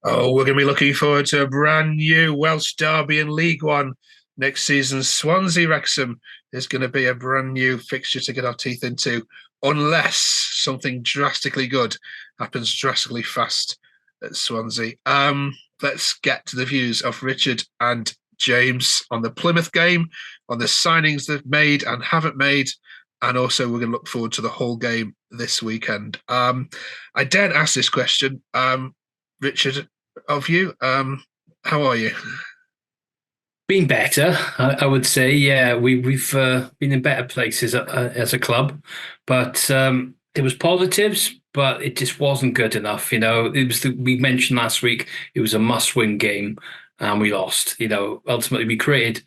Oh, we're going to be looking forward to a brand new Welsh derby in League One next season. Swansea Wrexham is going to be a brand new fixture to get our teeth into, unless something drastically good happens drastically fast at Swansea. Let's get to the views of Richard and James on the Plymouth game, on the signings they've made and haven't made, and also we're going to look forward to the whole game this weekend. I daren't ask this question. Richard, of you. How are you? Been better, I would say. Yeah, we've been in better places as a club, but there was positives, but it just wasn't good enough. We mentioned last week it was a must-win game, and we lost. Ultimately we created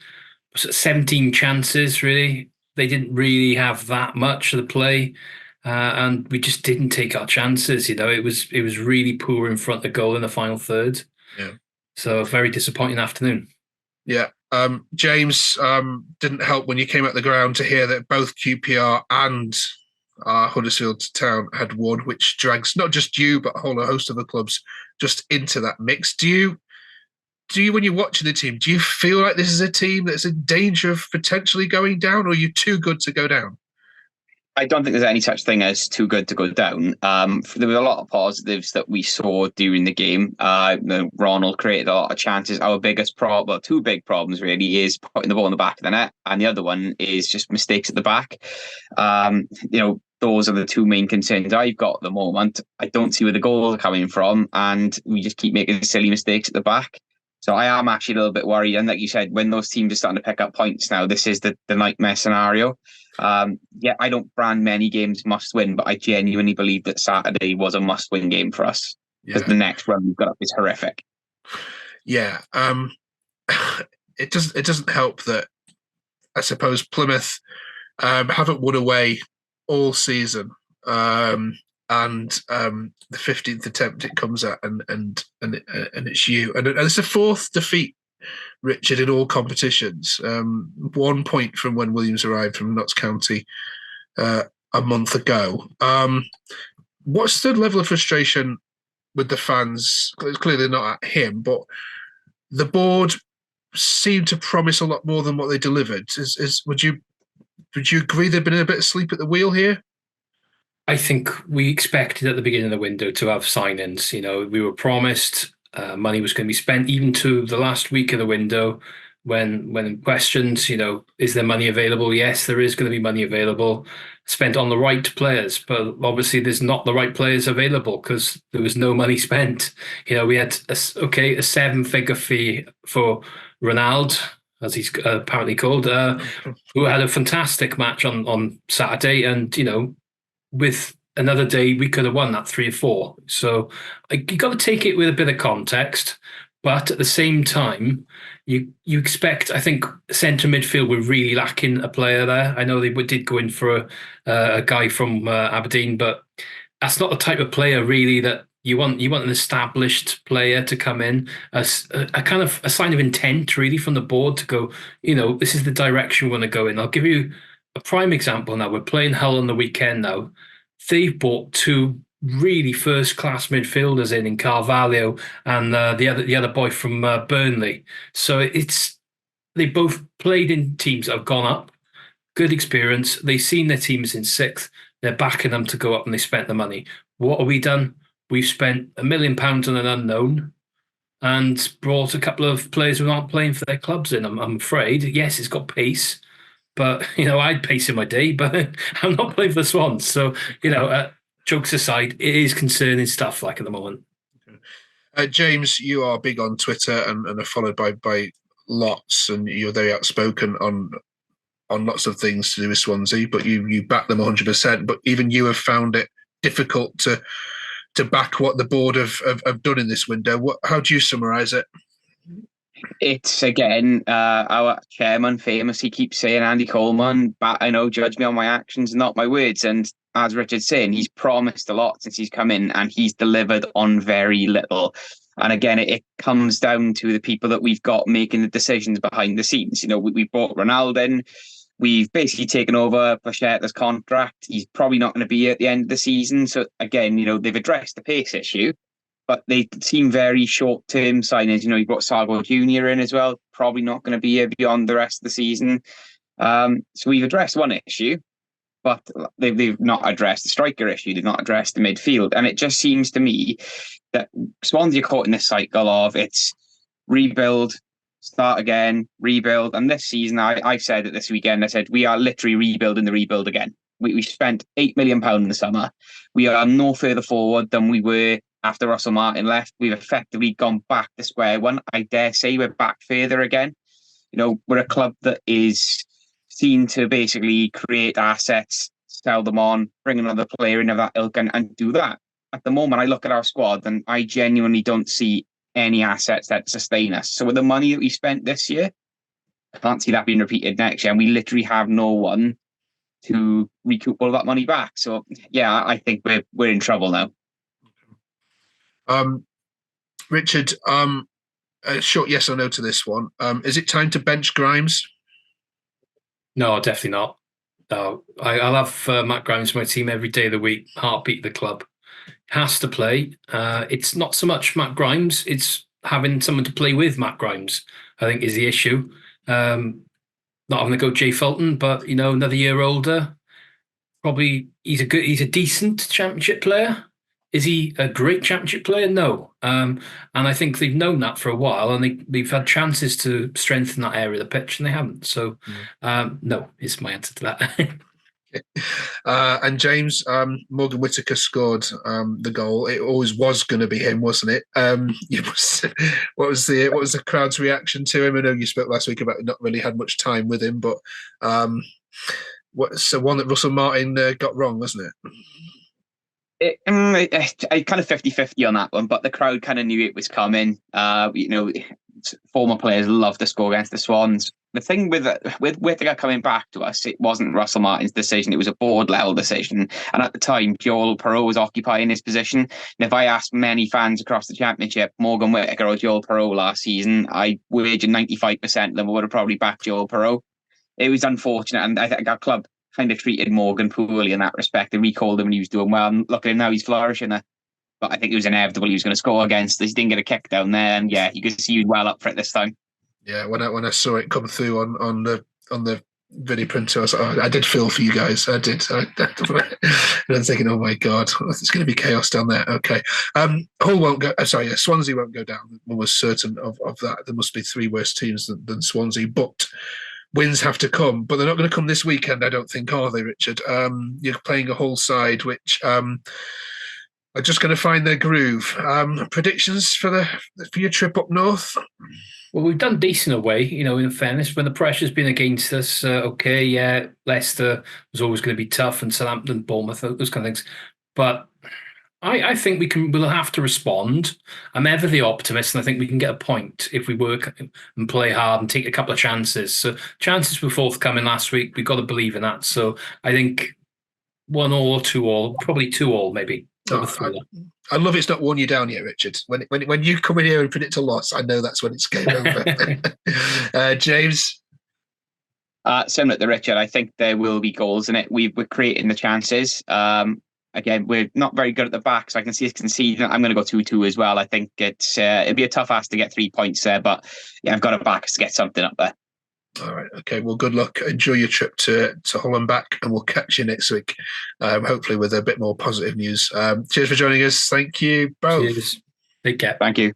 17 chances. Really, they didn't really have that much of the play. And we just didn't take our chances. It was really poor in front of goal in the final third. Yeah. So a very disappointing afternoon. Yeah. James, didn't help when you came out the ground to hear that both QPR and Huddersfield Town had won, which drags not just you but a whole host of the clubs just into that mix. Do you, when you're watching the team, do you feel like this is a team that's in danger of potentially going down, or are you too good to go down? I don't think there's any such thing as too good to go down. There was a lot of positives that we saw during the game. Ronald created a lot of chances. Our biggest problem, well, two big problems really, is putting the ball in the back of the net, and the other one is just mistakes at the back. Those are the two main concerns I've got at the moment. I don't see where the goals are coming from, and we just keep making silly mistakes at the back. So I am actually a little bit worried. And like you said, when those teams are starting to pick up points now, this is the nightmare scenario. I don't brand many games must win, but I genuinely believe that Saturday was a must win game for us because the next run we've got up is horrific. Yeah. It doesn't help that I suppose Plymouth haven't won away all season. And the 15th attempt it comes at, and it's you, and it's the fourth defeat, Richard, in all competitions. 1 point from when Williams arrived from Notts County a month ago. What's the level of frustration with the fans? Clearly not at him, but the board seemed to promise a lot more than what they delivered. Would you agree they've been a bit asleep at the wheel here? I think we expected at the beginning of the window to have sign-ins. We were promised money was going to be spent even to the last week of the window when questioned, is there money available? Yes, there is going to be money available spent on the right players, but obviously there's not the right players available because there was no money spent. We had a seven-figure fee for Ronald, as he's apparently called, who had a fantastic match on Saturday, and with another day we could have won that 3-4. So you got to take it with a bit of context, but at the same time, you expect. I think centre midfield we're really lacking a player there. I know they did go in for a guy from Aberdeen, but that's not the type of player really that you want. You want an established player to come in as a kind of a sign of intent really from the board to go. This is the direction we want to go in. I'll give you a prime example now. We're playing Hull on the weekend now. They've bought two really first-class midfielders in Carvalho and the other boy from Burnley. So they both played in teams that have gone up, good experience. They've seen their teams in sixth. They're backing them to go up, and they spent the money. What have we done? We've spent £1 million on an unknown and brought a couple of players who aren't playing for their clubs in. I'm afraid. Yes, it's got pace. But I'd pace in my day, but I'm not playing for the Swans. So jokes aside, it is concerning stuff like at the moment. James, you are big on Twitter and are followed by lots, and you're very outspoken on lots of things to do with Swansea. But you back them 100%. But even you have found it difficult to back what the board have done in this window. How do you summarise it? It's again, our chairman famously keeps saying, Andy Coleman, but I know, judge me on my actions, not my words. And as Richard's saying, he's promised a lot since he's come in, and he's delivered on very little. And again, it comes down to the people that we've got making the decisions behind the scenes. We brought Ronaldo in. We've basically taken over Pachetta's contract. He's probably not going to be here at the end of the season. So again, they've addressed the pace issue. but they seem very short-term signings. You know, you brought Sargo Jr. in as well, probably not going to be here beyond the rest of the season. So we've addressed one issue, but they've not addressed the striker issue. They've not addressed the midfield. And it just seems to me that Swansea are caught in this cycle of it's rebuild, start again, rebuild. And this season, I said it this weekend, I said, we are literally rebuilding the rebuild again. We spent £8 million in the summer. We are no further forward than we were after Russell Martin left. We've effectively gone back to square one. I dare say we're back further again. You know, we're a club that is seen to basically create assets, sell them on, bring another player in of that ilk and do that. At the moment, I look at our squad and I genuinely don't see any assets that sustain us. So with the money that we spent this year, I can't see that being repeated next year. And we literally have no one to recoup all that money back. So yeah, I think we're in trouble now. Richard, a short yes or no to this one. Is it time to bench Grimes? No, definitely not. No, I'll have Matt Grimes in my team every day of the week. Heartbeat of the club. Has to play. It's not so much Matt Grimes, it's having someone to play with Matt Grimes, I think, is the issue. Not having to go Jay Fulton, but you know, another year older. Probably he's a decent championship player. Is he a great championship player? No. And I think they've known that for a while, and they've had chances to strengthen that area of the pitch, and they haven't. So, no, is my answer to that. And James, Morgan Whittaker scored the goal. It always was going to be him, wasn't it? What was the crowd's reaction to him? I know you spoke last week about not really had much time with him, but what's the one that Russell Martin got wrong, wasn't it? I kind of 50-50 on that one, but the crowd kind of knew it was coming. You know, former players love to score against the Swans. The thing with Whittaker coming back to us, it wasn't Russell Martin's decision. It was a board level decision. And at the time, Joel Perreault was occupying his position. And if I asked many fans across the championship, Morgan Whittaker or Joel Perreault last season, I wager 95% of them would have probably backed Joel Perreault. It was unfortunate. And I think our club kind of treated Morgan poorly in that respect. They recalled him when he was doing well. And look at him now, he's flourishing there. But I think it was inevitable he was going to score against us. He didn't get a kick down there. And yeah, you could see he was well up for it this time. Yeah, when I saw it come through on the video printer, I was like, I did feel for you guys. I did. And I'm thinking, oh my God, there's going to be chaos down there. Okay. Hull won't go. Sorry, yeah, Swansea won't go down. One was certain of that. There must be three worse teams than Swansea, but wins have to come. But they're not going to come this weekend, I don't think, are they, Richard? You're playing a Hull side which are just going to find their groove. Predictions for your trip up north? Well, we've done decent away, you know, in fairness. When the pressure's been against us, okay, yeah, Leicester was always going to be tough, and Southampton, Bournemouth, those kind of things. But I think we'll have to respond. I'm ever the optimist, and I think we can get a point if we work and play hard and take a couple of chances. So chances were forthcoming last week. We've got to believe in that. So I think 1-1 or 2-2, probably 2-2 maybe. I love it's not worn you down yet, Richard. When you come in here and predict a loss, I know that's when it's game over. James? Similar to Richard, I think there will be goals in it. We're creating the chances. Again, we're not very good at the back, so I can see us conceding. I'm going to go 2-2 as well. I think it'd be a tough ask to get 3 points there, but yeah, I've got to back us to get something up there. All right. Okay. Well, good luck. Enjoy your trip to Hull and back, and we'll catch you next week, hopefully with a bit more positive news. Cheers for joining us. Thank you both. Cheers. Take care. Thank you.